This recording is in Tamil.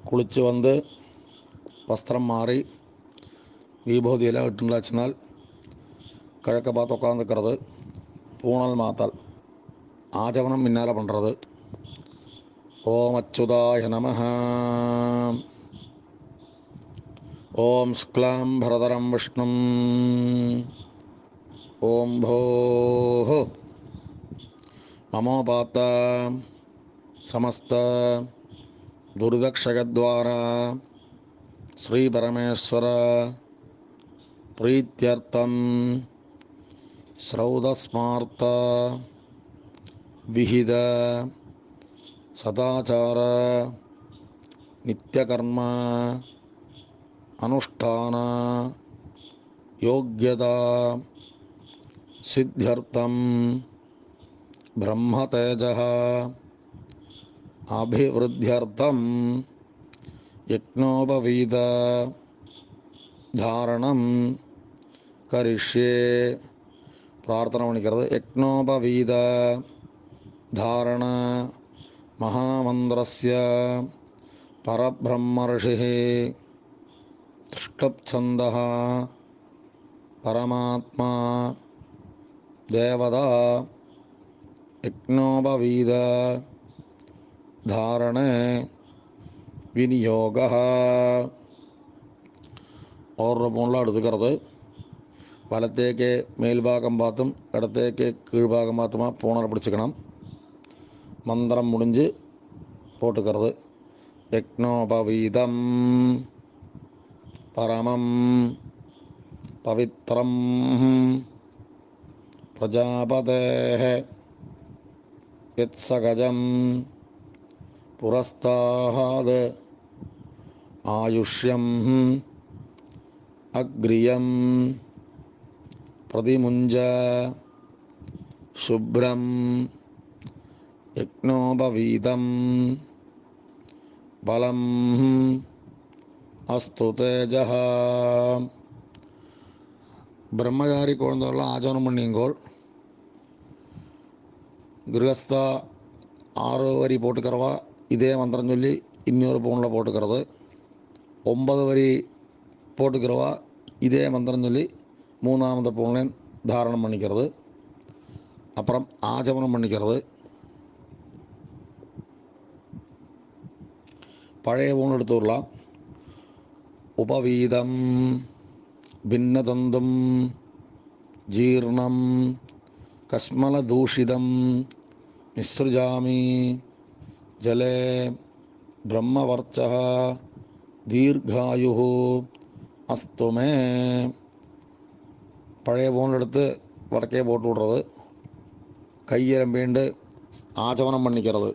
குளித்து வந்து வஸ்திரம் மாறி விபூதியெல்லாம் இட்டுலாச்சினால் கிழக்க பார்த்து உட்காந்துக்கிறது, பூணல் மாத்தல், ஆஜவனம் முன்னால் பண்ணுறது. ஓம் அச்சுதாய நமஹ. ஓம் சுக்லாம் பரதரம் விஷ்ணும். ஓம் போஹ மமோபாத்த சமஸ்த துர்தக்ஷயத்வாரா ஸ்ரீ பரமேஸ்வர பிரீத்யர்த்தம் ஸ்ரௌதஸ்மார்த்த விஹித சதாச்சார நித்யகர்ம அனுஷ்டான யோக்யதா சித்யர்த்தம் பிரம்மதேஜः அபிவிருத்தியர்த்தம் யக்ஞோபவீத தாரணம் கரிஷ்யே. பிரார்த்தனை பண்ணிக்கிறது. யக்ஞோபவீத தாரண மகாமந்திரஸ்ய பரபிரம்மர்ஷிः திருஷ்டப்சந்தः பரமாத்மா தேவதா யக்ஞோபவீத தாரணே விநியோக. ഓരോ പൂണിലും എടുത്തുക്கிறது. വലത്തേക്ക് മേൽഭാഗം പാത്തും ഇടത്തേക്ക് കീഴ്ഭാഗം പാത്തുമാ പൂണൽ പിടിച്ചിക്കണം. മന്ത്രം മുടിഞ്ച് പോട്ടുക്கிறது. യജ്ഞോപവീതം പരമം പവിത്രം പ്രജാപതേഃ യത്സകജം പുരസ്താദ് ആയുഷ്യം അഗ്രിയം പ്രതിമുഞ്ച ശുഭ്രം യജ്ഞോപവീതം ബലം അസ്തു തേജഃ. பிரம்மச்சாரி குழந்தைகள்லாம் ஆச்சரணம் பண்ணிங்கோள். ഗൃഹസ്ഥ 6 വരി പോട്ടുക്കറവ ഇതേ മന്ത്രം ചൊല്ലി ഇന്നൊരു പൂണിൽ പോട്ടുക്കറത്. 9 വരി போட்டுக்கிறவ இதே மந்திரம் சொல்லி 3ஆவது பூணில் தாரணம் பண்ணிக்கிறது. அப்புறம் ஆஜமனம் பண்ணிக்கிறது. பழைய பூண் எடுத்து வரலாம். உபவீதம் பின்னதந்தும் ஜீர்ணம் கஸ்மலதூஷிதம் நிஸ்ருஜாமி ஜலே பிரம்மவர்ச்சः தீர்காயுः அஸ்துமே. பழைய பூணில் எடுத்து வடக்கே போட்டு விடுறது. கையரம்பேண்டு ஆச்சமனம் பண்ணிக்கிறது.